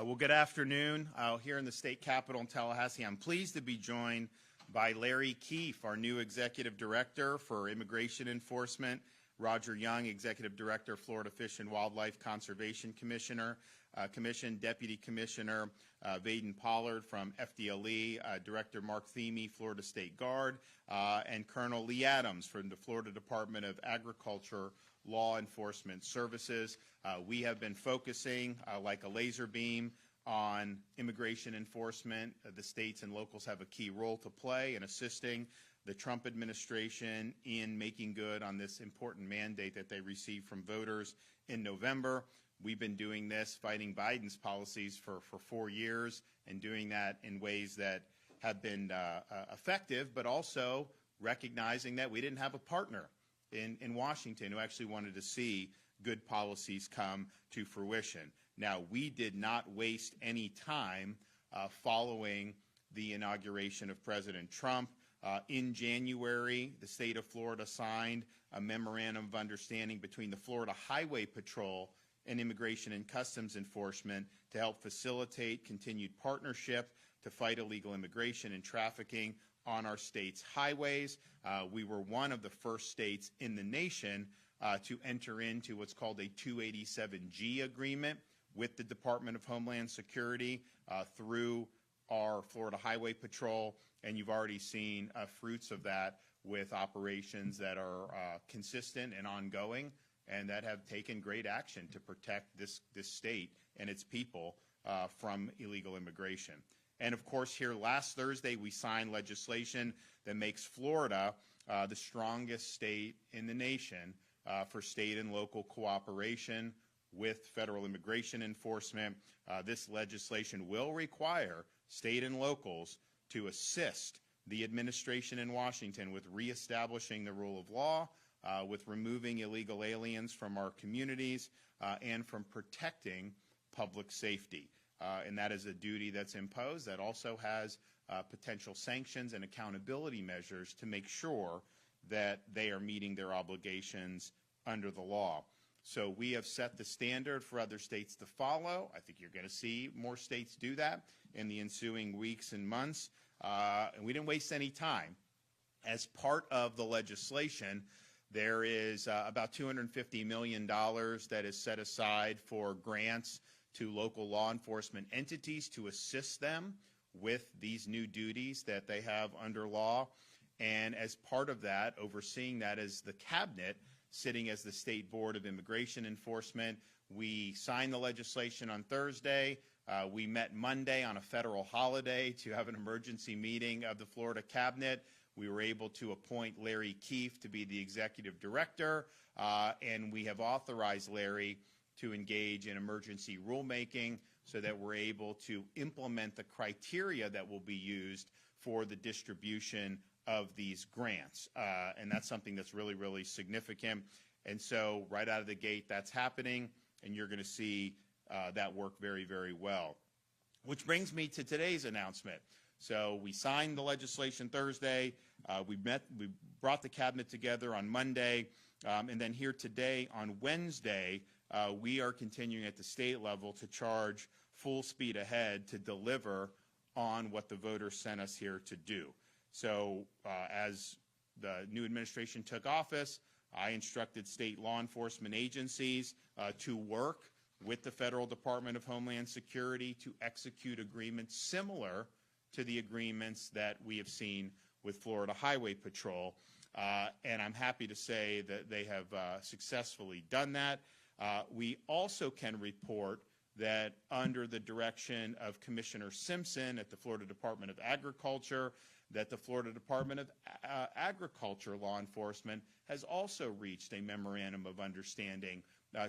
Well, good afternoon. Here in the state capitol in Tallahassee, I'm pleased to be joined by Larry Keefe, our new Executive Director for Immigration Enforcement, Roger Young, Executive Director, Florida Fish and Wildlife Conservation Commission, Deputy Commissioner Vaden Pollard from FDLE, Director Mark Thieme, Florida State Guard, and Colonel Lee Adams from the Florida Department of Agriculture Law Enforcement Services. We have been focusing like a laser beam on immigration enforcement. The states and locals have a key role to play in assisting the Trump administration in making good on this important mandate that they received from voters in November. We've been doing this, fighting Biden's policies for 4 years, and doing that in ways that have been effective, but also recognizing that we didn't have a partner in Washington who actually wanted to see good policies come to fruition. Now, we did not waste any time following the inauguration of President Trump. In January, the state of Florida signed a memorandum of understanding between the Florida Highway Patrol and Immigration and Customs Enforcement to help facilitate continued partnership to fight illegal immigration and trafficking on our state's highways. We were one of the first states in the nation to enter into what's called a 287G agreement with the Department of Homeland Security through our Florida Highway Patrol, and you've already seen fruits of that with operations that are consistent and ongoing and that have taken great action to protect this state and its people from illegal immigration. And of course, here last Thursday, we signed legislation that makes Florida the strongest state in the nation for state and local cooperation with federal immigration enforcement. This legislation will require state and locals to assist the administration in Washington with reestablishing the rule of law, with removing illegal aliens from our communities, and from protecting public safety. And that is a duty that's imposed that also has potential sanctions and accountability measures to make sure that they are meeting their obligations under the law. So we have set the standard for other states to follow. I think you're going to see more states do that in the ensuing weeks and months. And we didn't waste any time. As part of the legislation, there is about $250 million that is set aside for grants to local law enforcement entities to assist them with these new duties that they have under law. And as part of that, overseeing that is the cabinet, sitting as the State Board of Immigration Enforcement. We signed the legislation on Thursday. We met Monday on a federal holiday to have an emergency meeting of the Florida cabinet. We were able to appoint Larry Keefe to be the executive director, and we have authorized Larry to engage in emergency rulemaking so that we're able to implement the criteria that will be used for the distribution of these grants. And that's something that's really, really significant. And so right out of the gate, that's happening, and you're going to see that work very, very well. Which brings me to today's announcement. So we signed the legislation Thursday. We brought the cabinet together on Monday. And then here today on Wednesday, we are continuing at the state level to charge full speed ahead to deliver on what the voters sent us here to do. So as the new administration took office, I instructed state law enforcement agencies to work with the Federal Department of Homeland Security to execute agreements similar to the agreements that we have seen with Florida Highway Patrol. And I'm happy to say that they have successfully done that. We also can report that under the direction of Commissioner Simpson at the Florida Department of Agriculture, that the Florida Department of Agriculture Law Enforcement has also reached a memorandum of understanding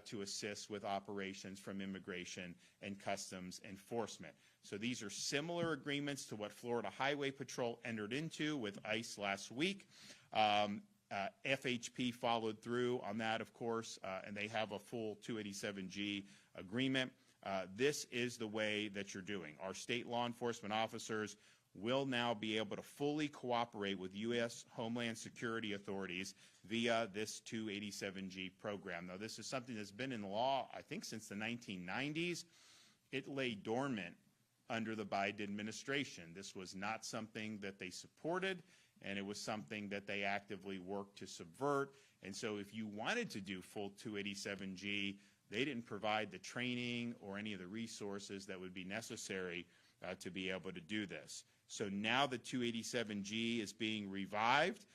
to assist with operations from Immigration and Customs Enforcement. So these are similar agreements to what Florida Highway Patrol entered into with ICE last week. FHP followed through on that, of course, and they have a full 287G agreement. This is the way that you're doing. Our state law enforcement officers will now be able to fully cooperate with U.S. Homeland Security authorities via this 287G program. Now, this is something that's been in law, I think, since the 1990s. it lay dormant under the Biden administration. This was not something that they supported, and it was something that they actively worked to subvert. And so if you wanted to do full 287G, they didn't provide the training or any of the resources that would be necessary to be able to do this. So now the 287G is being revived.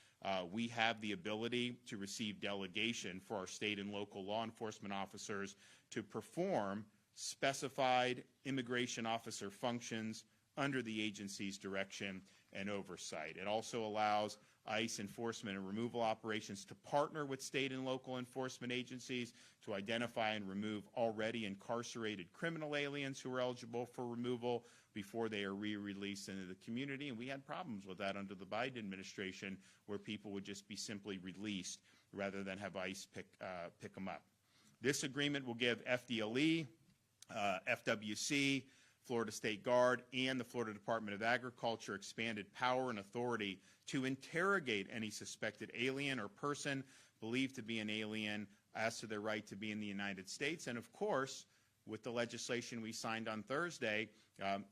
We have the ability to receive delegation for our state and local law enforcement officers to perform specified immigration officer functions under the agency's direction and oversight. It also allows ICE enforcement and removal operations to partner with state and local enforcement agencies to identify and remove already incarcerated criminal aliens who are eligible for removal before they are re-released into the community. And we had problems with that under the Biden administration, where people would just be simply released rather than have ICE pick them up. This agreement will give FDLE, FWC, Florida State Guard, and the Florida Department of Agriculture expanded power and authority to interrogate any suspected alien or person believed to be an alien as to their right to be in the United States. And of course, with the legislation we signed on Thursday,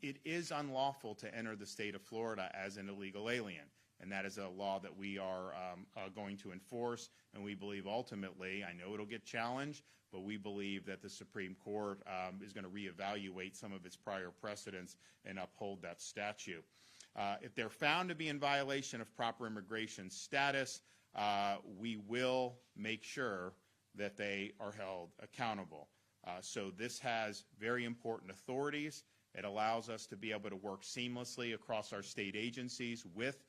it is unlawful to enter the state of Florida as an illegal alien. And that is a law that we are going to enforce, and we believe ultimately, I know it'll get challenged, but we believe that the Supreme Court is going to reevaluate some of its prior precedents and uphold that statute. If they're found to be in violation of proper immigration status, we will make sure that they are held accountable. So this has very important authorities. It allows us to be able to work seamlessly across our state agencies with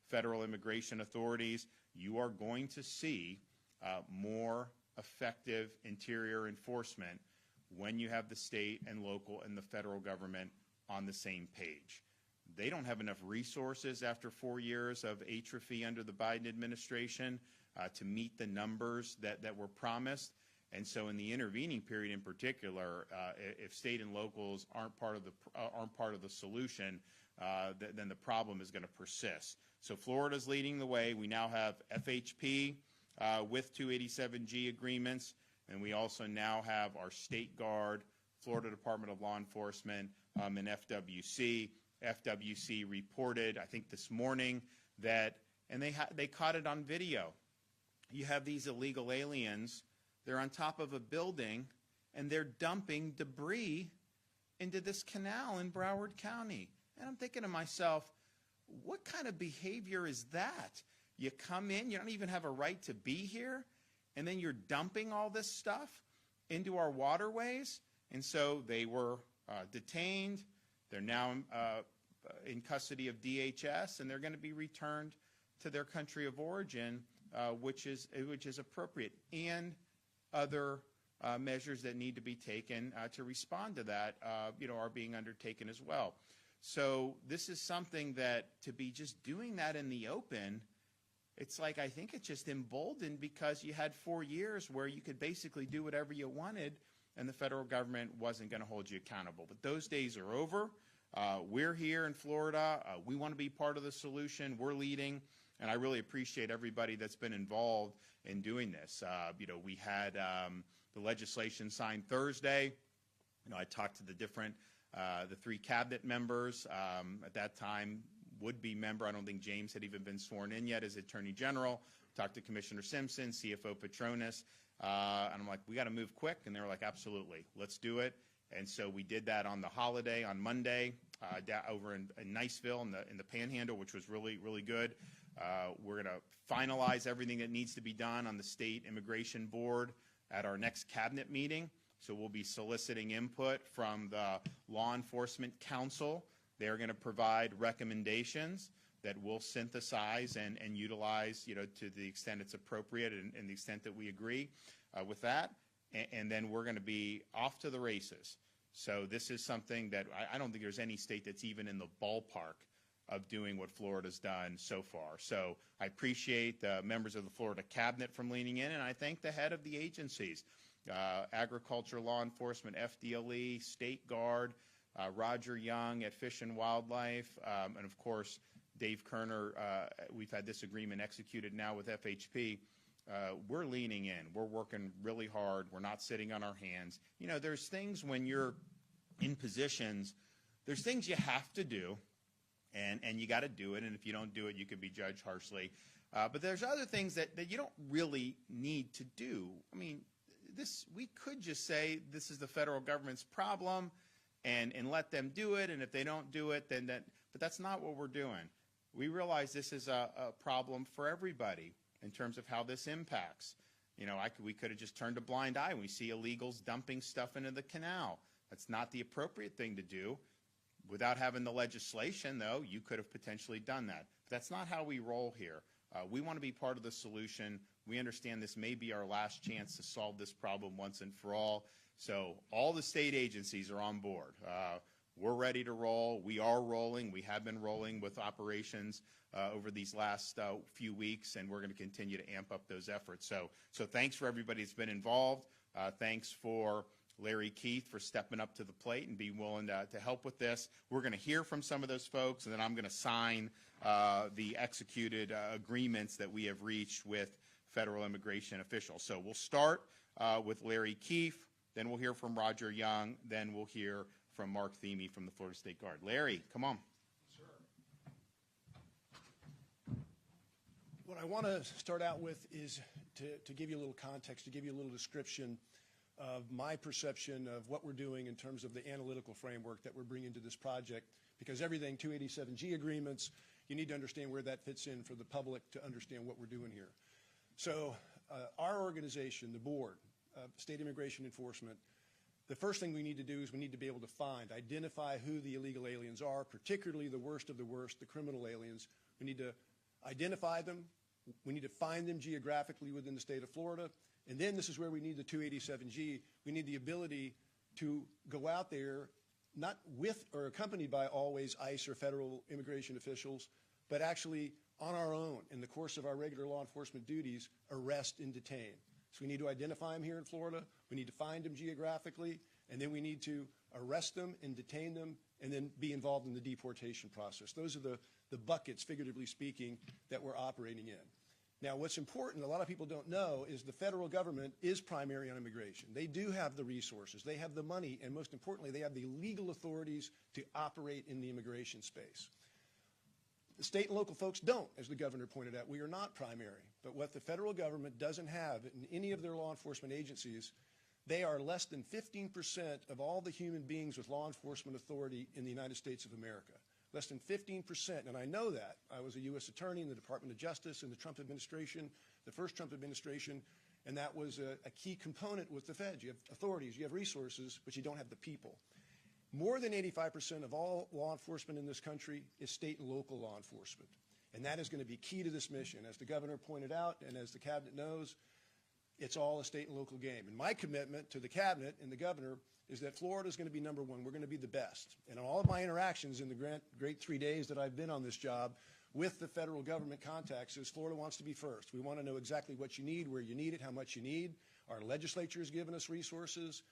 federal immigration authorities. You are going to see more effective interior enforcement when you have the state and local and the federal government on the same page. They don't have enough resources after 4 years of atrophy under the Biden administration to meet the numbers that were promised. And so in the intervening period in particular, if state and locals aren't part of the solution, then the problem is going to persist. So Florida's leading the way. We now have FHP with 287G agreements, and we also now have our State Guard, Florida Department of Law Enforcement, and FWC. FWC reported, I think this morning, that, and they caught it on video. You have these illegal aliens. They're on top of a building, and they're dumping debris into this canal in Broward County. And I'm thinking to myself, what kind of behavior is that? You come in, you don't even have a right to be here, and then you're dumping all this stuff into our waterways. And so they were detained. They're now in custody of DHS, and they're going to be returned to their country of origin, which is appropriate, and other measures that need to be taken to respond to that, are being undertaken as well. So this is something that, to be just doing that in the open, it's like, I think it's just emboldened because you had 4 years where you could basically do whatever you wanted, and the federal government wasn't going to hold you accountable. But those days are over. We're here in Florida. We want to be part of the solution. We're leading, and I really appreciate everybody that's been involved in doing this. We had the legislation signed Thursday. I talked to the 3 cabinet members. At that time, would-be member, I don't think James had even been sworn in yet as Attorney General. Talked to Commissioner Simpson, CFO Petronas, and I'm like, we got to move quick. And they were like, absolutely, let's do it. And so we did that on the holiday on Monday over in Niceville in the Panhandle, which was really, really good. We're going to finalize everything that needs to be done on the State Immigration Board at our next cabinet meeting. So we'll be soliciting input from the Law Enforcement Council. They're going to provide recommendations that we'll synthesize and utilize, to the extent it's appropriate and the extent that we agree with that. And then we're going to be off to the races. So this is something that I don't think there's any state that's even in the ballpark of doing what Florida's done so far. So I appreciate the members of the Florida Cabinet from leaning in, and I thank the head of the agencies, Agriculture, Law Enforcement, FDLE, State Guard, Roger Young at Fish and Wildlife, and of course, Dave Kerner. We've had this agreement executed now with FHP. We're leaning in. We're working really hard. We're not sitting on our hands. There's things when you're in positions, there's things you have to do, and you got to do it, and if you don't do it, you could be judged harshly. But there's other things that you don't really need to do. I mean, we could just say this is the federal government's problem and let them do it, and if they don't do it, but that's not what we're doing. We realize this is a problem for everybody in terms of how this impacts. You know, we could have just turned a blind eye when we see illegals dumping stuff into the canal. That's not the appropriate thing to do. Without having the legislation, though, you could have potentially done that. But that's not how we roll here. We want to be part of the solution. We understand this may be our last chance to solve this problem once and for all. So all the state agencies are on board. We're ready to roll. We are rolling. We have been rolling with operations over these last few weeks, and we're going to continue to amp up those efforts. So thanks for everybody that's been involved. Thanks for Larry Keith for stepping up to the plate and being willing to help with this. We're going to hear from some of those folks, and then I'm going to sign the executed agreements that we have reached with federal immigration officials. So we'll start with Larry Keith, then we'll hear from Roger Young, then we'll hear from Mark Theme from the Florida State Guard. Larry, come on. Sure. What I want to start out with is to give you a little context, to give you a little description of my perception of what we're doing in terms of the analytical framework that we're bringing to this project, because everything 287G agreements, you need to understand where that fits in for the public to understand what we're doing here. So our organization, the board, State Immigration Enforcement, the first thing we need to do is we need to be able to identify who the illegal aliens are, particularly the worst of the worst, the criminal aliens. We need to identify them. We need to find them geographically within the state of Florida. And then this is where we need the 287G. We need the ability to go out there, not with or accompanied by always ICE or federal immigration officials, but actually on our own in the course of our regular law enforcement duties, arrest and detain. So we need to identify them here in Florida, we need to find them geographically, and then we need to arrest them and detain them and then be involved in the deportation process. Those are the buckets, figuratively speaking, that we're operating in. Now, what's important, a lot of people don't know, is the federal government is primary on immigration. They do have the resources, they have the money, and most importantly, they have the legal authorities to operate in the immigration space. The state and local folks don't, as the governor pointed out. We are not primary. But what the federal government doesn't have in any of their law enforcement agencies, they are less than 15% of all the human beings with law enforcement authority in the United States of America. Less than 15%, and I know that. I was a U.S. attorney in the Department of Justice in the Trump administration, the first Trump administration, and that was a key component with the feds. You have authorities, you have resources, but you don't have the people. More than 85% of all law enforcement in this country is state and local law enforcement. And that is going to be key to this mission. As the governor pointed out, and as the cabinet knows, it's all a state and local game. And my commitment to the cabinet and the governor is that Florida is going to be number one. We're going to be the best. And in all of my interactions in the great 3 days that I've been on this job with the federal government contacts is Florida wants to be first. We want to know exactly what you need, where you need it, how much you need. Our legislature has given us resources.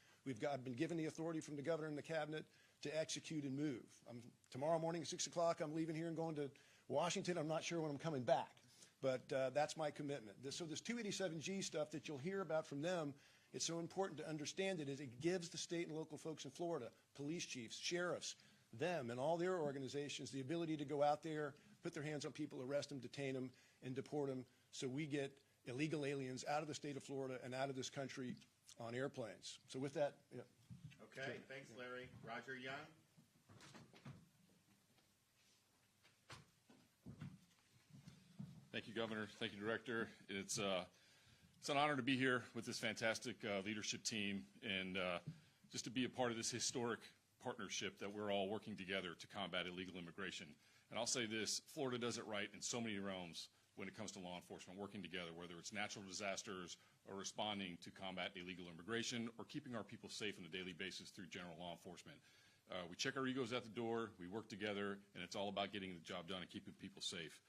I've been given the authority from the governor and the cabinet to execute and move. Tomorrow morning at 6 o'clock, I'm leaving here and going to Washington. I'm not sure when I'm coming back, but that's my commitment. So this 287G stuff that you'll hear about from them, it's so important to understand it, is it gives the state and local folks in Florida, police chiefs, sheriffs, them and all their organizations the ability to go out there, put their hands on people, arrest them, detain them, and deport them, so we get illegal aliens out of the state of Florida and out of this country on airplanes. So with that, yeah. Okay, thanks, Larry. Roger Young? Thank you, Governor. Thank you, Director. It's an honor to be here with this fantastic leadership team and just to be a part of this historic partnership that we're all working together to combat illegal immigration. And I'll say this, Florida does it right in so many realms when it comes to law enforcement, working together, whether it's natural disasters or responding to combat illegal immigration or keeping our people safe on a daily basis through general law enforcement. We check our egos at the door, we work together, and it's all about getting the job done and keeping people safe.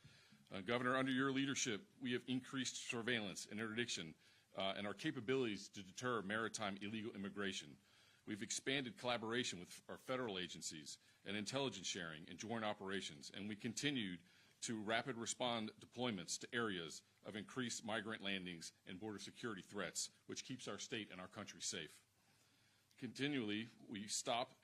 Governor, under your leadership, we have increased surveillance and interdiction and our capabilities to deter maritime illegal immigration. We've expanded collaboration with our federal agencies and intelligence sharing and joint operations, and we continued to rapid respond deployments to areas of increased migrant landings and border security threats, which keeps our state and our country safe. Continually, we stop,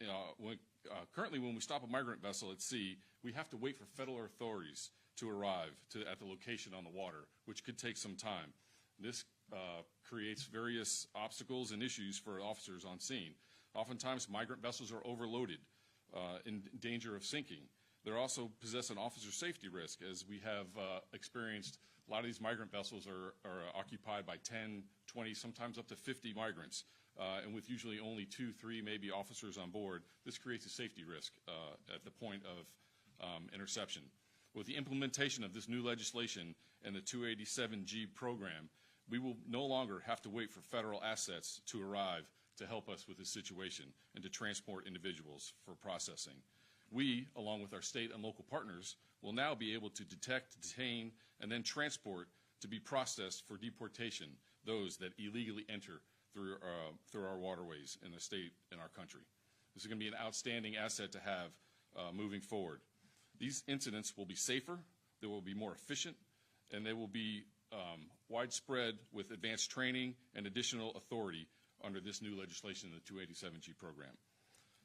currently when we stop a migrant vessel at sea, we have to wait for federal authorities to arrive at the location on the water, which could take some time. This creates various obstacles and issues for officers on scene. Oftentimes, migrant vessels are overloaded, in danger of sinking. They also possess an officer safety risk, as we have experienced. A lot of these migrant vessels are occupied by 10, 20, sometimes up to 50 migrants, and with usually only 2, 3, maybe officers on board. This creates a safety risk at the point of interception. With the implementation of this new legislation and the 287G program, we will no longer have to wait for federal assets to arrive to help us with this situation and to transport individuals for processing. We, along with our state and local partners, will now be able to detect, detain, and then transport to be processed for deportation those that illegally enter through our waterways in the state and our country. This is going to be an outstanding asset to have moving forward. These incidents will be safer, they will be more efficient, and they will be widespread with advanced training and additional authority under this new legislation in the 287G program.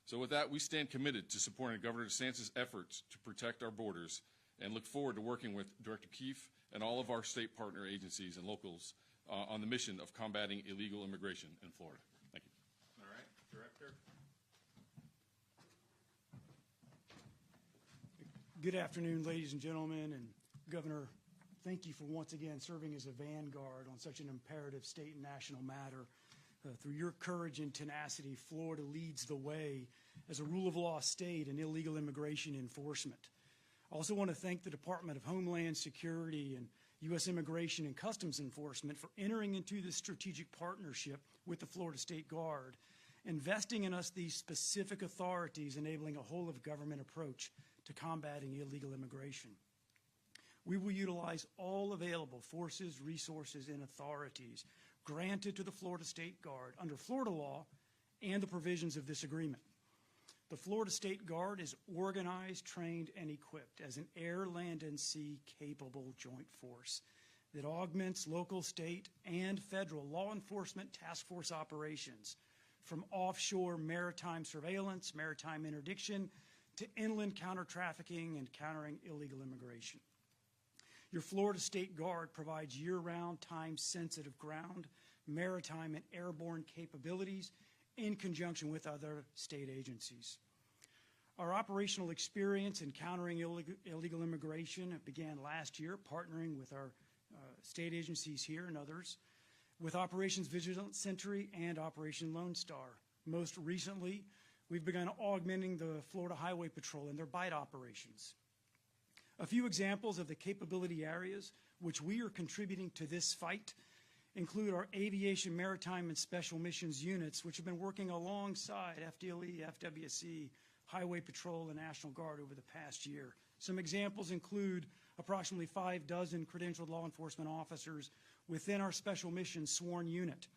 So with that, we stand committed to supporting Governor DeSantis' efforts to protect our borders and look forward to working with Director Keefe and all of our state partner agencies and locals on the mission of combating illegal immigration in Florida. Thank you. All right, Director. Good afternoon, ladies and gentlemen, and Governor, thank you for once again serving as a vanguard on such an imperative state and national matter. Through your courage and tenacity, Florida leads the way as a rule of law state in illegal immigration enforcement. I also want to thank the Department of Homeland Security and U.S. Immigration and Customs Enforcement for entering into this strategic partnership with the Florida State Guard, investing in us these specific authorities, enabling a whole-of-government approach to combating illegal immigration. We will utilize all available forces, resources, and authorities granted to the Florida State Guard under Florida law and the provisions of this agreement. The Florida State Guard is organized, trained, and equipped as an air, land, and sea capable joint force that augments local, state, and federal law enforcement task force operations, from offshore maritime surveillance, maritime interdiction, to inland counter-trafficking and countering illegal immigration. Your Florida State Guard provides year-round, time-sensitive ground, maritime, and airborne capabilities in conjunction with other state agencies. Our operational experience in countering illegal immigration began last year, partnering with our state agencies here and others, with Operations Vigilant Sentry and Operation Lone Star. Most recently, we've begun augmenting the Florida Highway Patrol in their BITE operations. A few examples of the capability areas which we are contributing to this fight include our aviation, maritime, and special missions units, which have been working alongside FDLE, FWC, Highway Patrol, and National Guard over the past year. Some examples include approximately 6 credentialed law enforcement officers within our special missions sworn unit,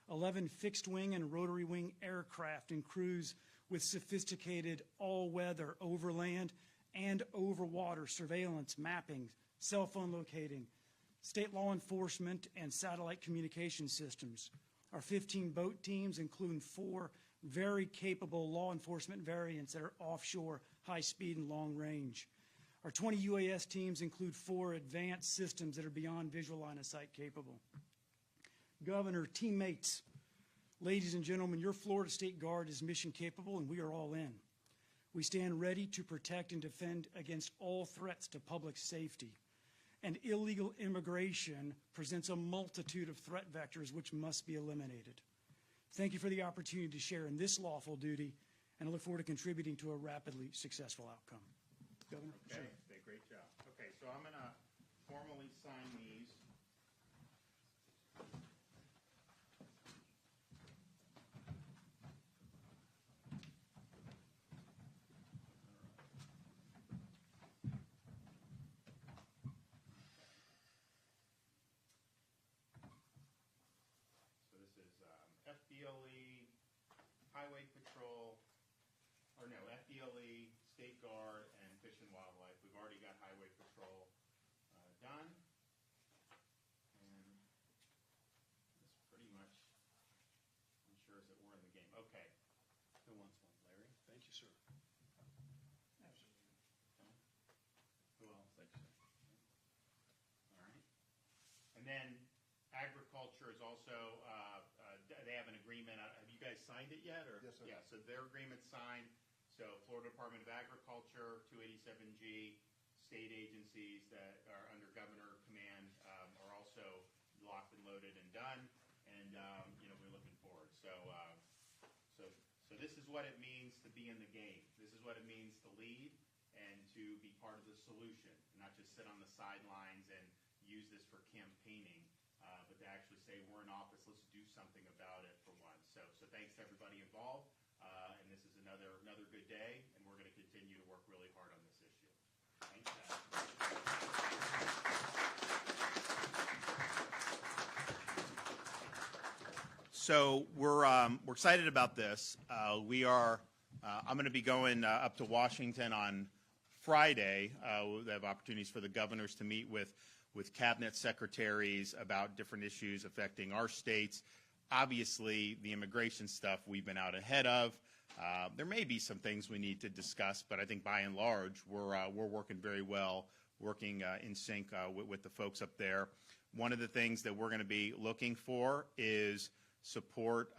11 fixed-wing and rotary-wing aircraft and crews with sophisticated all-weather overland and over-water surveillance, mapping, cell phone locating, state law enforcement, and satellite communication systems. Our 15 boat teams include 4 very capable law enforcement variants that are offshore, high-speed, and long-range. Our 20 UAS teams include 4 advanced systems that are beyond visual line of sight capable. Governor, teammates, ladies and gentlemen, your Florida State Guard is mission capable, and we are all in. We stand ready to protect and defend against all threats to public safety. And illegal immigration presents a multitude of threat vectors which must be eliminated. Thank you for the opportunity to share in this lawful duty, and I look forward to contributing to a rapidly successful outcome. Governor? Okay, great job. Okay, so I'm going to formally sign these. FDLE, Highway Patrol, or no, FDLE, State Guard, and Fish and Wildlife. We've already got Highway Patrol done. And this pretty much ensures that we're in the game. Okay, then agriculture is also, they have an agreement. Have you guys signed it yet? Or? Yes, sir. Yeah, so their agreement's signed. So Florida Department of Agriculture, 287G, state agencies that are under governor command are also locked and loaded and done. And, we're looking forward. So this is what it means to be in the game. This is what it means to lead and to be part of the solution, not just sit on the sidelines and use this for campaigning, but to actually say, we're in office, let's do something about it for once. So thanks to everybody involved, and this is another good day, and we're going to continue to work really hard on this issue. Thanks, guys. So we're excited about this. I'm going to be going up to Washington on Friday. We have opportunities for the governors to meet with cabinet secretaries about different issues affecting our states. Obviously, the immigration stuff we've been out ahead of. There may be some things we need to discuss, but I think by and large we're working very well, working in sync with the folks up there. One of the things that we're going to be looking for is support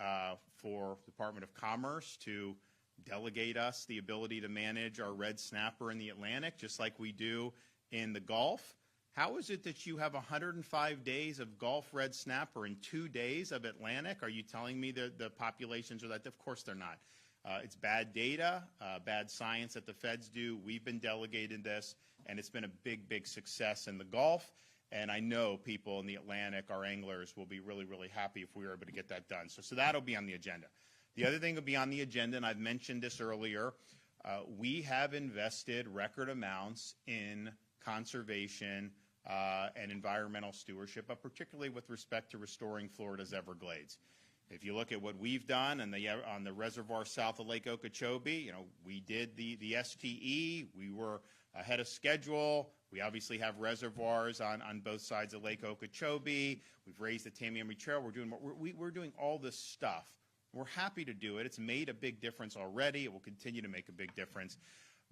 for the Department of Commerce to delegate us the ability to manage our red snapper in the Atlantic, just like we do in the Gulf. How is it that you have 105 days of Gulf red snapper and 2 days of Atlantic? Are you telling me that the populations are that? Of course they're not. It's bad data, bad science that the feds do. We've been delegated this, and it's been a big, big success in the Gulf. And I know people in the Atlantic, our anglers, will be really, really happy if we were able to get that done. So that'll be on the agenda. The other thing will be on the agenda, and I've mentioned this earlier, we have invested record amounts in conservation and environmental stewardship, but particularly with respect to restoring Florida's Everglades. If you look at what we've done on the reservoir south of Lake Okeechobee, we did the STE. We were ahead of schedule. We obviously have reservoirs on both sides of Lake Okeechobee. We've raised the Tamiami Trail. We're doing all this stuff. We're happy to do it. It's made a big difference already. It will continue to make a big difference.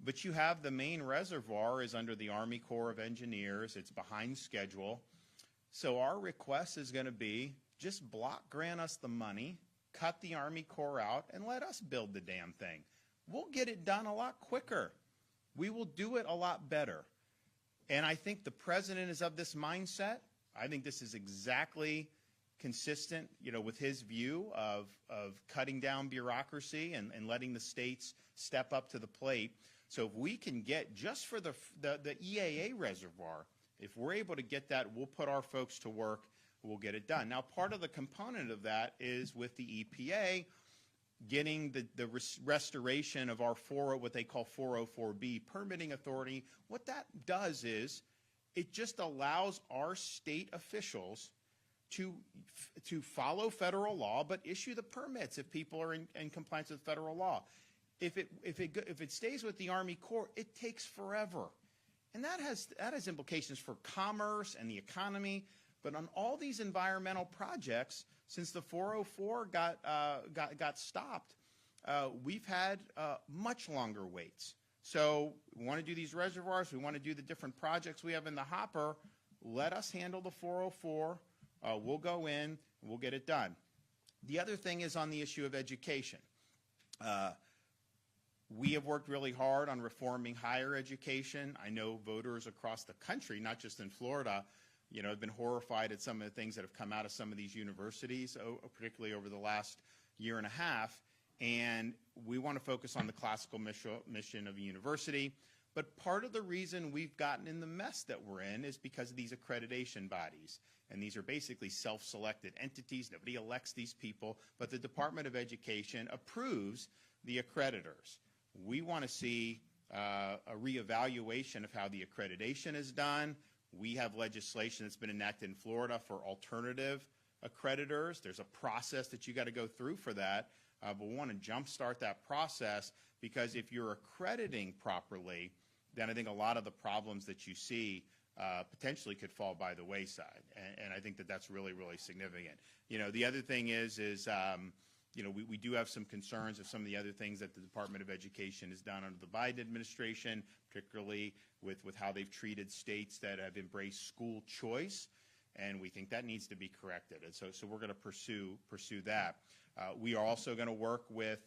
But you have the main reservoir is under the Army Corps of Engineers. It's behind schedule. So our request is going to be just block grant us the money, cut the Army Corps out, and let us build the damn thing. We'll get it done a lot quicker. We will do it a lot better. And I think the president is of this mindset. I think this is exactly consistent, with his view of cutting down bureaucracy and letting the states step up to the plate. So if we can get, just for the EAA reservoir, if we're able to get that, we'll put our folks to work, we'll get it done. Now, part of the component of that is with the EPA getting the restoration of our what they call 404B permitting authority. What that does is it just allows our state officials to follow federal law, but issue the permits if people are in compliance with federal law. If it stays with the Army Corps, it takes forever, and that has implications for commerce and the economy. But on all these environmental projects, since the 404 got stopped, we've had much longer waits. So we want to do these reservoirs. We want to do the different projects we have in the hopper. Let us handle the 404. We'll go in. We'll get it done. The other thing is on the issue of education. We have worked really hard on reforming higher education. I know voters across the country, not just in Florida, have been horrified at some of the things that have come out of some of these universities, particularly over the last year and a half. And we want to focus on the classical mission of a university. But part of the reason we've gotten in the mess that we're in is because of these accreditation bodies. And these are basically self-selected entities. Nobody elects these people, but the Department of Education approves the accreditors. We want to see a reevaluation of how the accreditation is done. We have legislation that's been enacted in Florida for alternative accreditors. There's a process that you got to go through for that, but we want to jumpstart that process, because if you're accrediting properly, then I think a lot of the problems that you see potentially could fall by the wayside, and I think that that's really, really significant. The other thing is we do have some concerns of some of the other things that the Department of Education has done under the Biden administration, particularly with how they've treated states that have embraced school choice. and we think that needs to be corrected. And so we're going to pursue that. We are also going to work with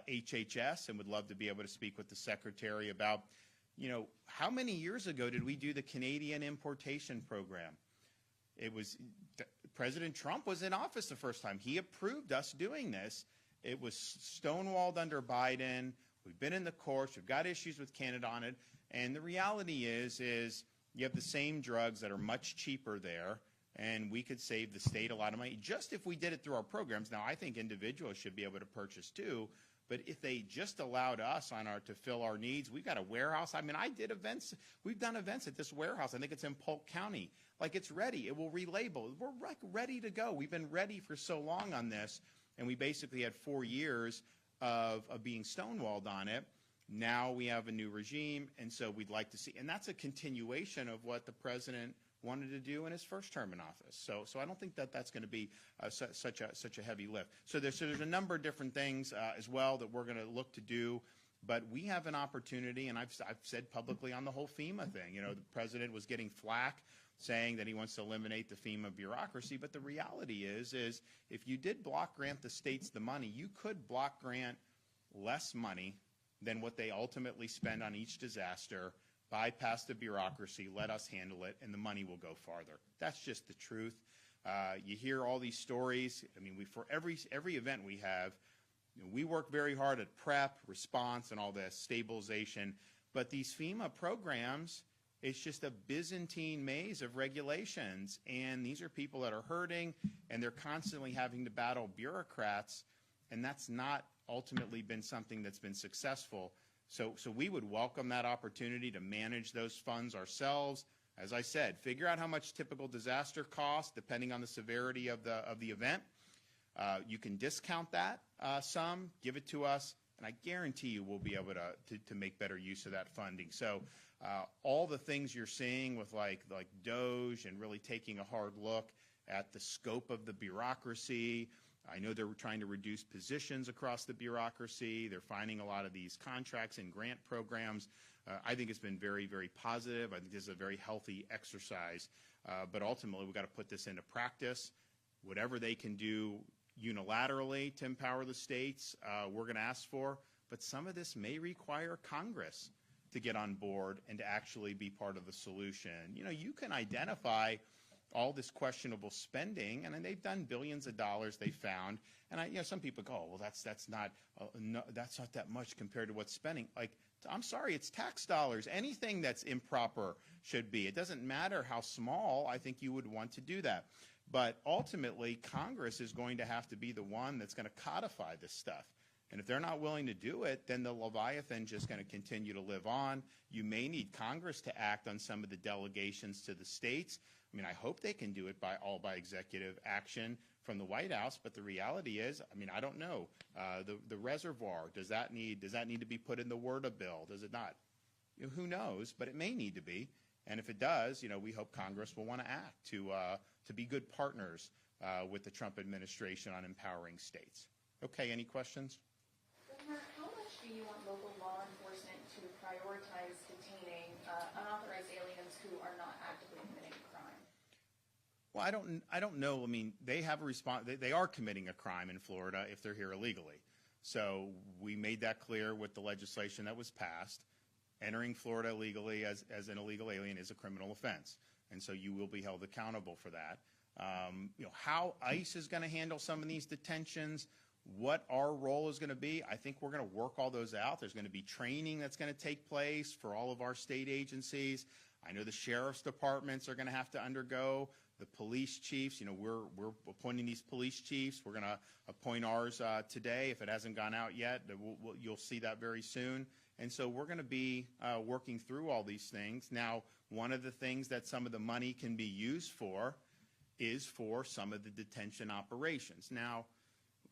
HHS and would love to be able to speak with the Secretary about, how many years ago did we do the Canadian importation program? It was President Trump was in office the first time. He approved us doing this. It was stonewalled under Biden. We've been in the courts. We've got issues with Canada on it. And the reality is you have the same drugs that are much cheaper there, and we could save the state a lot of money just if we did it through our programs. Now, I think individuals should be able to purchase too, but if they just allowed us to fill our needs, we've got a warehouse. I mean, I did events. We've done events at this warehouse. I think it's in Polk County. Like, it's ready. It will relabel. We're ready to go. We've been ready for so long on this, and we basically had 4 years of being stonewalled on it. Now we have a new regime, and so we'd like to see, and that's a continuation of what the president wanted to do in his first term in office. So I don't think that's going to be such a heavy lift. So there's a number of different things as well that we're going to look to do. But we have an opportunity, and I've said publicly on the whole FEMA thing. The president was getting flack saying that he wants to eliminate the FEMA bureaucracy. But the reality is if you did block grant the states the money, you could block grant less money than what they ultimately spend on each disaster, bypass the bureaucracy, let us handle it, and the money will go farther. That's just the truth. You hear all these stories. I mean, for every event we have, we work very hard at prep, response, and all this, stabilization. But these FEMA programs, it's just a Byzantine maze of regulations. And these are people that are hurting, and they're constantly having to battle bureaucrats, and that's not ultimately been something that's been successful. So we would welcome that opportunity to manage those funds ourselves. As I said, figure out how much typical disaster costs depending on the severity of the event. You can discount that some, give it to us, and I guarantee you we'll be able to make better use of that funding. So all the things you're seeing with like DOGE and really taking a hard look at the scope of the bureaucracy. I know they're trying to reduce positions across the bureaucracy. They're finding a lot of these contracts and grant programs. I think it's been very, very positive. I think this is a very healthy exercise. But ultimately, we've got to put this into practice. Whatever they can do unilaterally to empower the states, we're going to ask for. But some of this may require Congress to get on board and to actually be part of the solution. You can identify all this questionable spending, and they've done billions of dollars they found. And some people go, well, that's not that much compared to what's spending. Like, I'm sorry, it's tax dollars. Anything that's improper should be. It doesn't matter how small. I think you would want to do that. But ultimately, Congress is going to have to be the one that's going to codify this stuff. And if they're not willing to do it, then the Leviathan's just going to continue to live on. You may need Congress to act on some of the delegations to the states. I mean, I hope they can do it by executive action from the White House, but the reality is, I mean, I don't know. The reservoir, does that need to be put in the WRDA bill? Does it not? Who knows, but it may need to be. And if it does, we hope Congress will want to act to be good partners with the Trump administration on empowering states. Okay, any questions? Governor, how much do you want local law enforcement to prioritize detaining unauthorized aliens who are not actively committing a crime? Well, I don't know. I mean, they have a response. They are committing a crime in Florida if they're here illegally. So we made that clear with the legislation that was passed. Entering Florida illegally as an illegal alien is a criminal offense, and so you will be held accountable for that. How ICE is going to handle some of these detentions, what our role is going to be, I think we're going to work all those out. There's going to be training that's going to take place for all of our state agencies. I know the sheriff's departments are going to have to undergo. The police chiefs, we're appointing these police chiefs. We're going to appoint ours today. If it hasn't gone out yet, you'll see that very soon. And so we're going to be working through all these things. Now, one of the things that some of the money can be used for is for some of the detention operations. Now,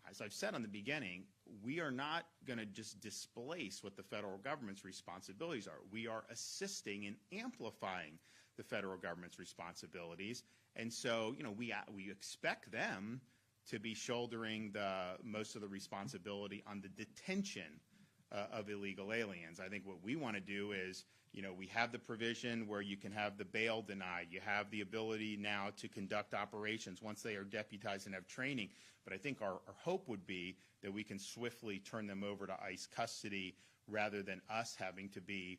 as I've said on the beginning, we are not going to just displace what the federal government's responsibilities are. We are assisting and amplifying the federal government's responsibilities. And so, we expect them to be shouldering most of the responsibility on the detention of illegal aliens. I think what we want to do is, we have the provision where you can have the bail denied. You have the ability now to conduct operations once they are deputized and have training. But I think our hope would be that we can swiftly turn them over to ICE custody rather than us having to be,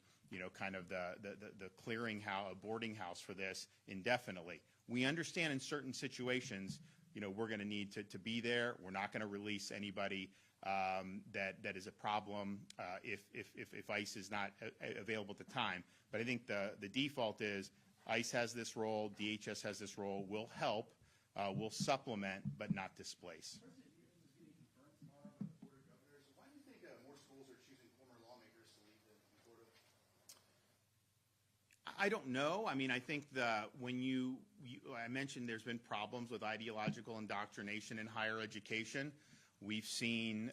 kind of the clearinghouse, a boarding house for this indefinitely. We understand in certain situations, we're going to need to be there. We're not going to release anybody that is a problem if ICE is not available at the time. But I think the default is ICE has this role, DHS has this role. We'll help, we'll supplement, but not displace. President Newsom is getting confirmed tomorrow by the Board of Governors. Why do you think more schools are choosing former lawmakers to lead them in Florida? I don't know. I mean, I think when I mentioned there's been problems with ideological indoctrination in higher education. We've seen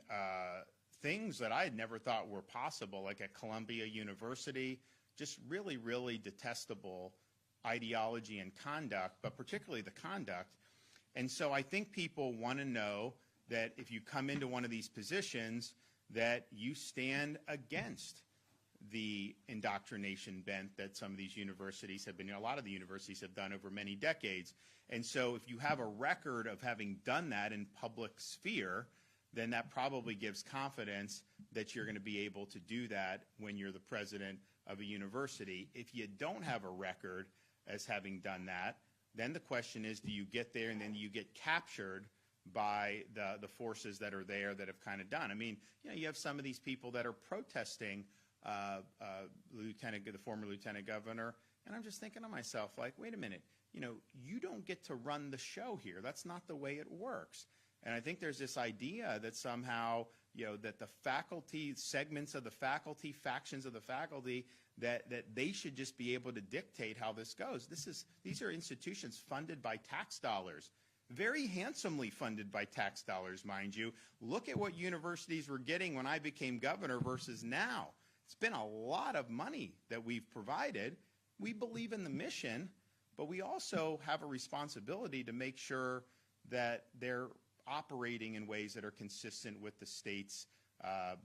things that I had never thought were possible, like at Columbia University, just really, really detestable ideology and conduct, but particularly the conduct. And so I think people want to know that if you come into one of these positions, that you stand against the indoctrination bent that some of these universities have been, a lot of the universities have done over many decades. And so if you have a record of having done that in public sphere, then that probably gives confidence that you're going to be able to do that when you're the president of a university. If you don't have a record as having done that, then the question is, do you get there and then you get captured by the forces that are there that have kind of done? I mean, you have some of these people that are protesting the former lieutenant governor, and I'm just thinking to myself, like, wait a minute, you don't get to run the show here. That's not the way it works. And I think there's this idea that somehow, that the faculty, segments of the faculty, factions of the faculty, that they should just be able to dictate how this goes. These are institutions funded by tax dollars, very handsomely funded by tax dollars, mind you. Look at what universities were getting when I became governor versus now. It's been a lot of money that we've provided. We believe in the mission, but we also have a responsibility to make sure that they're operating in ways that are consistent with the state's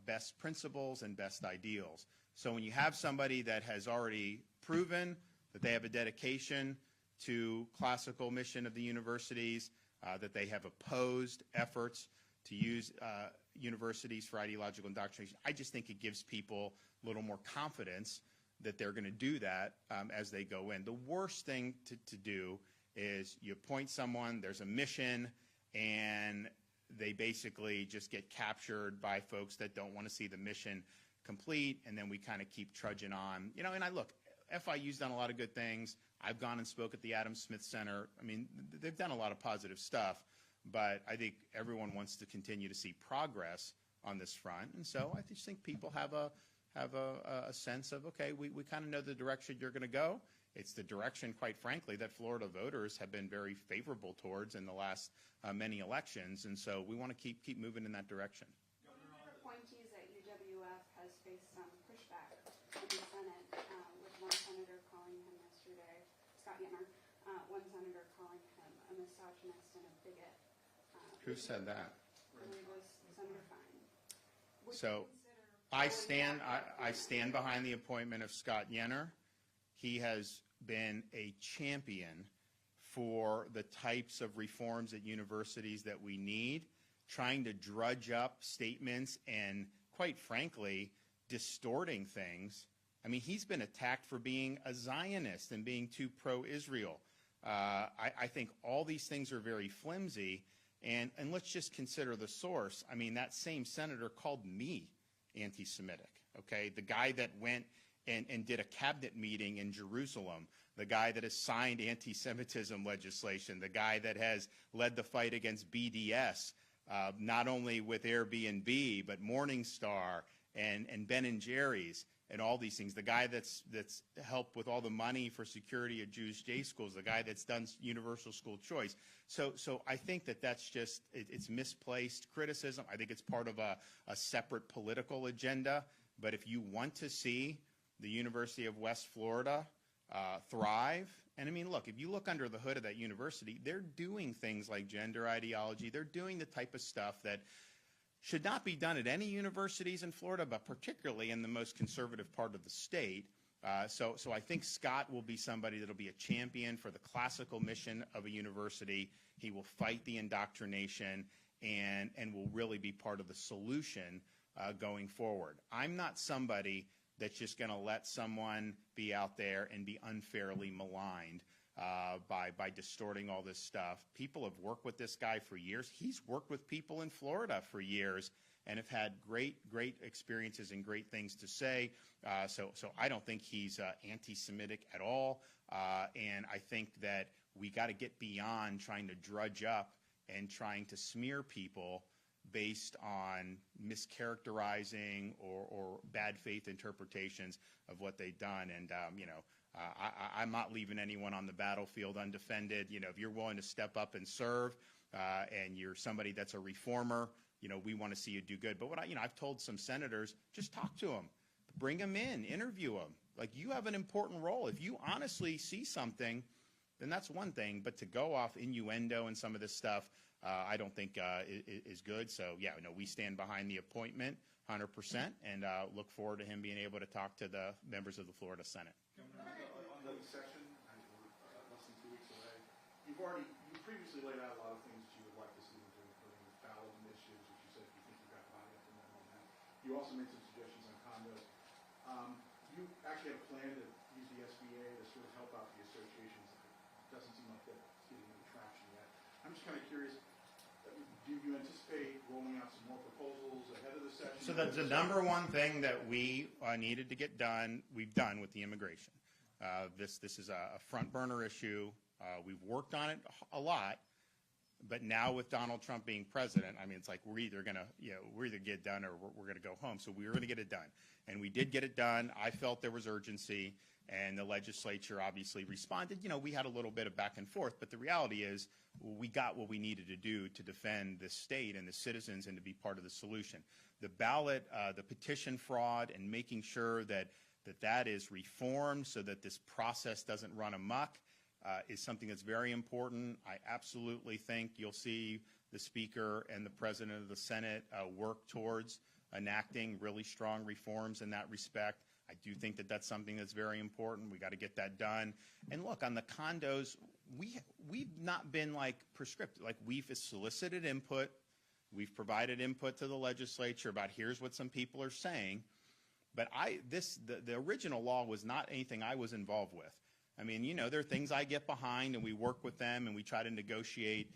best principles and best ideals. So when you have somebody that has already proven that they have a dedication to classical mission of the universities, that they have opposed efforts to use universities for ideological indoctrination, I just think it gives people a little more confidence that they're going to do that as they go in. The worst thing to do is you appoint someone, there's a mission, and they basically just get captured by folks that don't want to see the mission complete, and then we kind of keep trudging on. And look, FIU's done a lot of good things. I've gone and spoke at the Adam Smith Center. I mean, they've done a lot of positive stuff, but I think everyone wants to continue to see progress on this front. And so I just think people have a sense of, okay, we kind of know the direction you're going to go. It's the direction, quite frankly, that Florida voters have been very favorable towards in the last many elections, and so we want to keep moving in that direction. One of your appointees at UWF has faced some pushback in the Senate, with one senator calling him yesterday, Scott Yenner, one senator calling him a misogynist and a bigot. Who said that? I believe it was Senator Fine. Would So you consider I stand behind the appointment of Scott Yenner. He has been a champion for the types of reforms at universities that we need, trying to drudge up statements and, quite frankly, distorting things. I mean, he's been attacked for being a Zionist and being too pro-Israel. I think all these things are very flimsy, and let's just consider the source. I mean, that same senator called me anti-Semitic, okay? The guy that went and did a cabinet meeting in Jerusalem, the guy that has signed anti-Semitism legislation, the guy that has led the fight against BDS, not only with Airbnb, but Morningstar and Ben & Jerry's and all these things, the guy that's helped with all the money for security at Jewish day schools, the guy that's done universal school choice. So I think that's just, it's misplaced criticism. I think it's part of a separate political agenda. But if you want to see the University of West Florida thrive, and I mean, look, if you look under the hood of that university, they're doing things like gender ideology. They're doing the type of stuff that should not be done at any universities in Florida, but particularly in the most conservative part of the state. So I think Scott will be somebody that will be a champion for the classical mission of a university. He will fight the indoctrination and will really be part of the solution going forward. I'm not somebody that's just going to let someone be out there and be unfairly maligned by distorting all this stuff. People have worked with this guy for years. He's worked with people in Florida for years and have had great experiences and great things to say. So I don't think he's anti-Semitic at all. And I think that we got to get beyond trying to drudge up and trying to smear people based on mischaracterizing or bad faith interpretations of what they've done. And, I'm not leaving anyone on the battlefield undefended. If you're willing to step up and serve and you're somebody that's a reformer, we want to see you do good. But I've told some senators, just talk to them, bring them in, interview them. Like, you have an important role. If you honestly see something, then that's one thing. But to go off innuendo and some of this stuff, I don't think is good. So, we stand behind the appointment 100% and look forward to him being able to talk to the members of the Florida Senate. On the session, less than 2 weeks away, you previously laid out a lot of things that you would like to see them do, including ballot initiatives, which you said you think you've got buy-in from them on that. You also made some suggestions on condos. You actually have a plan to use the SBA to sort of help out the associations. It doesn't seem like that's getting any traction yet. I'm just kind of curious, do you anticipate rolling out some more proposals ahead of the session? So that's the number one thing that we needed to get done, we've done with the immigration. This is a front burner issue. We've worked on it a lot, but now with Donald Trump being president, it's like we're either gonna get it done or we're gonna go home. So we were gonna get it done, and we did get it done. I felt there was urgency, and the legislature obviously responded. We had a little bit of back and forth, but the reality is we got what we needed to do to defend the state and the citizens and to be part of the solution. The ballot, the petition fraud, and making sure that is reformed so that this process doesn't run amok is something that's very important. I absolutely think you'll see the Speaker and the President of the Senate work towards enacting really strong reforms in that respect. I do think that that's something that's very important. We got to get that done. And look, on the condos, we've not been prescriptive. We've solicited input. We've provided input to the legislature about here's what some people are saying. But the original law was not anything I was involved with. There are things I get behind, and we work with them, and we try to negotiate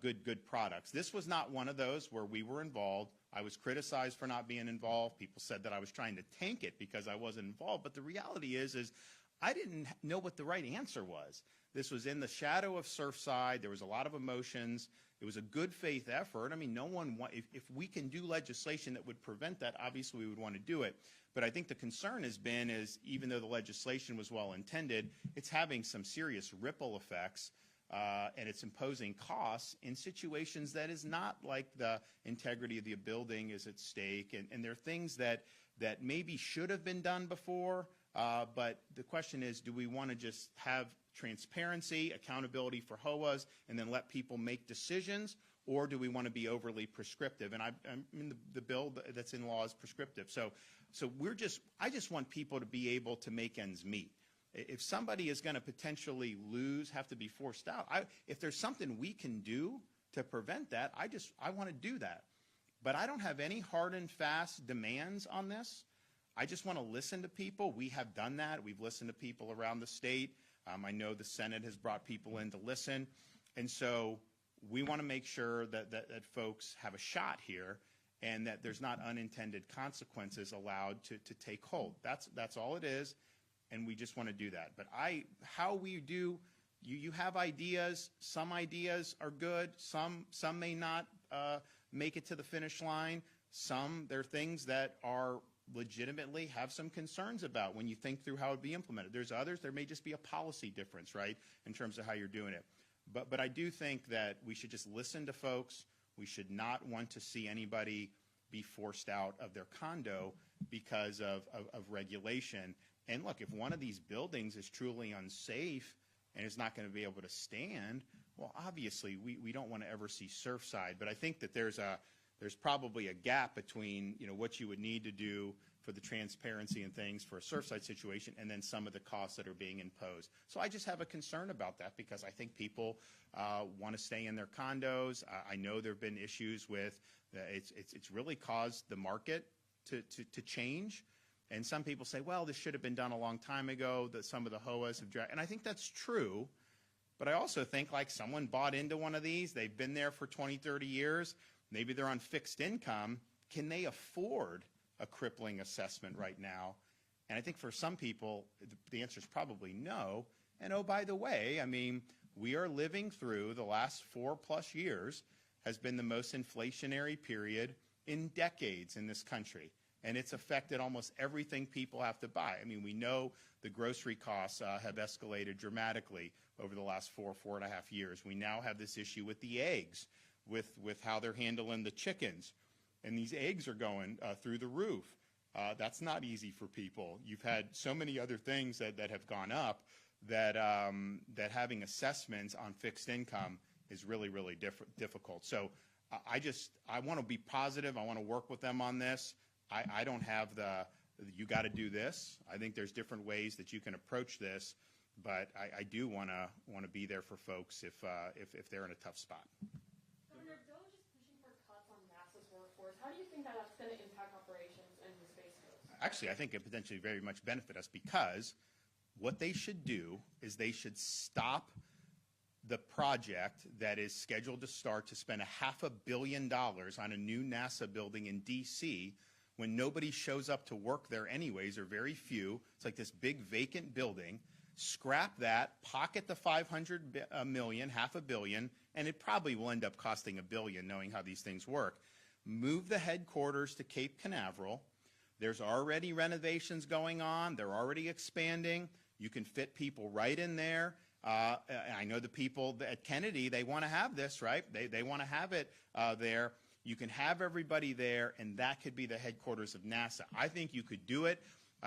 good products. This was not one of those where we were involved. I was criticized for not being involved. People said that I was trying to tank it because I wasn't involved. But the reality is I didn't know what the right answer was. This was in the shadow of Surfside. There was a lot of emotions. It was a good faith effort. If we can do legislation that would prevent that, obviously we would want to do it. But I think the concern has been even though the legislation was well intended, it's having some serious ripple effects and it's imposing costs in situations that is not like the integrity of the building is at stake. And there are things that maybe should have been done before. But the question is, do we want to just have transparency, accountability for HOAs, and then let people make decisions, or do we want to be overly prescriptive? And the bill that's in law is prescriptive. So I just want people to be able to make ends meet. If somebody is going to potentially have to be forced out, if there's something we can do to prevent that, I want to do that. But I don't have any hard and fast demands on this. I just want to listen to people. We have done that. We've listened to people around the state. I know the Senate has brought people in to listen. And so we want to make sure that folks have a shot here and that there's not unintended consequences allowed to take hold. That's all it is, and we just want to do that. But how we do, you have ideas. Some ideas are good. Some may not make it to the finish line. There are things that are legitimately have some concerns about when you think through how it would be implemented. There's others, there may just be a policy difference, right, in terms of how you're doing it. But I do think that we should just listen to folks. We should not want to see anybody be forced out of their condo because of regulation. And look, if one of these buildings is truly unsafe and is not going to be able to stand, well, obviously we don't want to ever see Surfside. But I think that there's there's probably a gap between, what you would need to do for the transparency and things for a Surfside situation and then some of the costs that are being imposed. So I just have a concern about that because I think people want to stay in their condos. I know there have been issues with, it's really caused the market to change. And some people say, well, this should have been done a long time ago, that some of the HOAs have dragged. And I think that's true. But I also think like someone bought into one of these, they've been there for 20, 30 years, maybe they're on fixed income. Can they afford a crippling assessment right now? And I think for some people, the answer is probably no. And oh, by the way, I mean, we are living through the last 4+ years has been the most inflationary period in decades in this country. And it's affected almost everything people have to buy. I mean, we know the grocery costs have escalated dramatically over the last 4.5 years. We now have this issue with the eggs, with how they're handling the chickens. And these eggs are going through the roof. That's not easy for people. You've had so many other things that have gone up that having assessments on fixed income is really, really difficult. So I want to be positive. I want to work with them on this. I don't have you got to do this. I think there's different ways that you can approach this, but I do want to be there for folks if they're in a tough spot. Governor, DOGE is pushing for cuts on NASA's workforce. How do you think that's going to impact operations in the Space Coast? Actually, I think it potentially very much benefit us because what they should do is they should stop the project that is scheduled to start to spend $500 million on a new NASA building in D.C. when nobody shows up to work there anyways, or very few. It's like this big vacant building. Scrap that, pocket the $500 million, $500 million, and it probably will end up costing $1 billion knowing how these things work. Move the headquarters to Cape Canaveral. There's already renovations going on. They're already expanding. You can fit people right in there. I know the people at Kennedy, they want to have this, right? They want to have it there. You can have everybody there, and that could be the headquarters of NASA. I think you could do it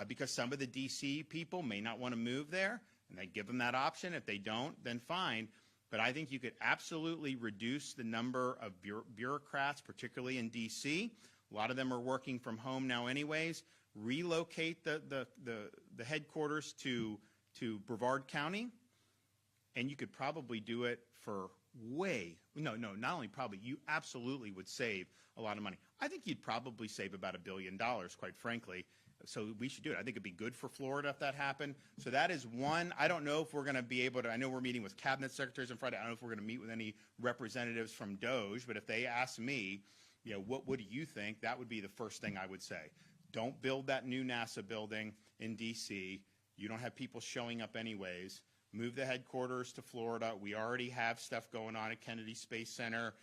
because some of the D.C. people may not want to move there, and they give them that option. If they don't, then fine. But I think you could absolutely reduce the number of bureaucrats, particularly in D.C. A lot of them are working from home now anyways. Relocate the headquarters to Brevard County, and you could probably do it for not only probably, you absolutely would save a lot of money. I think you'd probably save about $1 billion, quite frankly. So we should do it. I think it'd be good for Florida if that happened. So that is one. I don't know if we're going to be able to, I know we're meeting with cabinet secretaries on Friday. I don't know if we're going to meet with any representatives from DOGE, but if they ask me, what do you think? That would be the first thing I would say. Don't build that new NASA building in D.C. You don't have people showing up anyways. Move the headquarters to Florida. We already have stuff going on at Kennedy Space Center.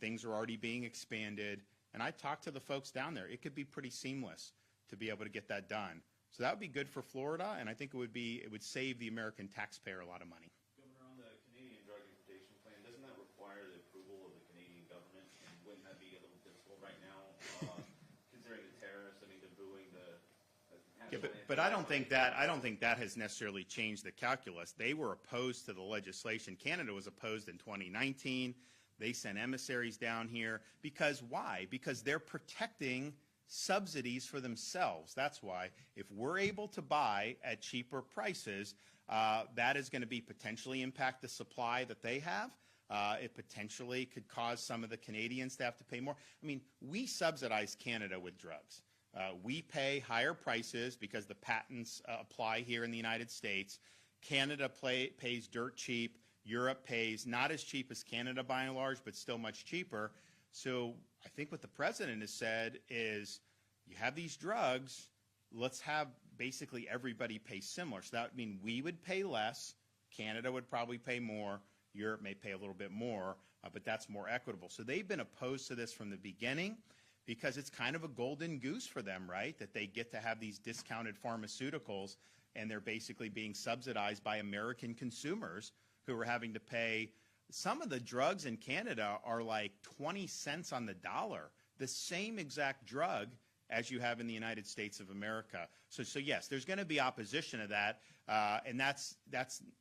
Things are already being expanded. And I talked to the folks down there. It could be pretty seamless to be able to get that done. So that would be good for Florida, and I think it would save the American taxpayer a lot of money. Governor, on the Canadian drug importation plan, doesn't that require the approval of the Canadian government? And wouldn't that be a little difficult right now, considering the tariffs? I mean, they're booing the. Yeah, but I don't think that has necessarily changed the calculus. They were opposed to the legislation. Canada was opposed in 2019. They sent emissaries down here because why? Because they're protecting subsidies for themselves. That's why. If we're able to buy at cheaper prices, that is going to be potentially impact the supply that they have. It potentially could cause some of the Canadians to have to pay more. I mean, we subsidize Canada with drugs. We pay higher prices because the patents apply here in the United States. Canada pays dirt cheap. Europe pays not as cheap as Canada by and large, but still much cheaper. So I think what the president has said is you have these drugs, let's have basically everybody pay similar. So that would mean we would pay less, Canada would probably pay more, Europe may pay a little bit more, but that's more equitable. So they've been opposed to this from the beginning because it's kind of a golden goose for them, right? That they get to have these discounted pharmaceuticals and they're basically being subsidized by American consumers who are having to pay. Some of the drugs in Canada are like 20 cents on the dollar, the same exact drug as you have in the United States of America. So yes, there's going to be opposition to that, and that's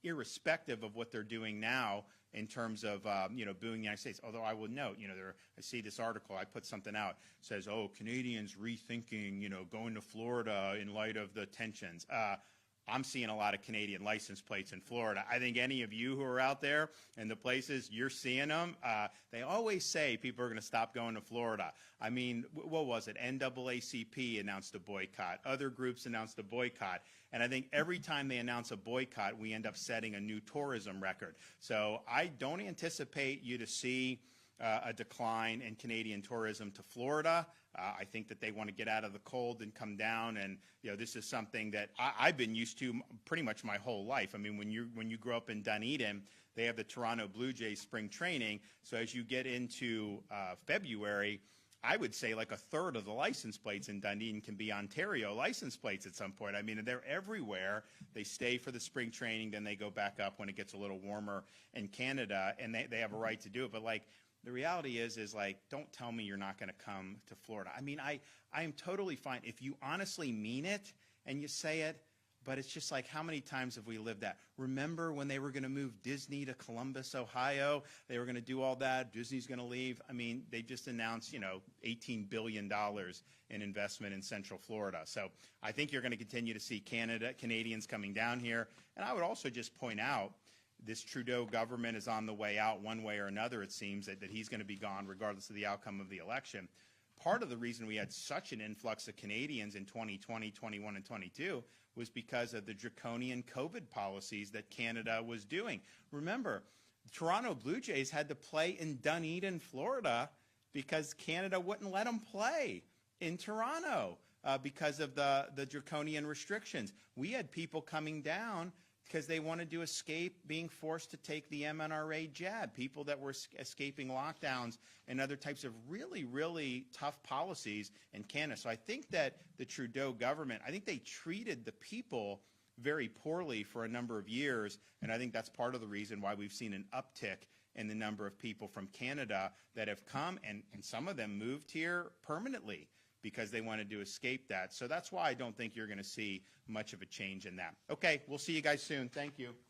irrespective of what they're doing now in terms of, booing the United States. Although I will note, I see this article, I put something out, says, Canadians rethinking, going to Florida in light of the tensions. I'm seeing a lot of Canadian license plates in Florida. I think any of you who are out there and the places you're seeing them, they always say people are going to stop going to Florida. I mean, what was it? NAACP announced a boycott. Other groups announced a boycott. And I think every time they announce a boycott, we end up setting a new tourism record. So I don't anticipate you to see a decline in Canadian tourism to Florida. I think that they want to get out of the cold and come down, and this is something that I've been used to pretty much my whole life. I mean, when you grow up in Dunedin, they have the Toronto Blue Jays spring training. So as you get into February, I would say like a third of the license plates in Dunedin can be Ontario license plates at some point. I mean, they're everywhere. They stay for the spring training, then they go back up when it gets a little warmer in Canada, and they have a right to do it. But the reality is don't tell me you're not going to come to Florida. I mean, I am totally fine if you honestly mean it and you say it, but it's just how many times have we lived that? Remember when they were going to move Disney to Columbus, Ohio? They were going to do all that. Disney's going to leave. I mean, they just announced, $18 billion in investment in Central Florida. So I think you're going to continue to see Canadians coming down here. And I would also just point out, this Trudeau government is on the way out one way or another, it seems, that he's going to be gone regardless of the outcome of the election. Part of the reason we had such an influx of Canadians in 2020, 21, and 22 was because of the draconian COVID policies that Canada was doing. Remember, the Toronto Blue Jays had to play in Dunedin, Florida, because Canada wouldn't let them play in Toronto because of the draconian restrictions. We had people coming down because they wanted to escape being forced to take the mNRA jab, people that were escaping lockdowns and other types of really, really tough policies in Canada. So I think that the Trudeau government, I think they treated the people very poorly for a number of years, and I think that's part of the reason why we've seen an uptick in the number of people from Canada that have come, and some of them moved here permanently because they wanted to escape that. So that's why I don't think you're going to see much of a change in that. Okay, we'll see you guys soon. Thank you.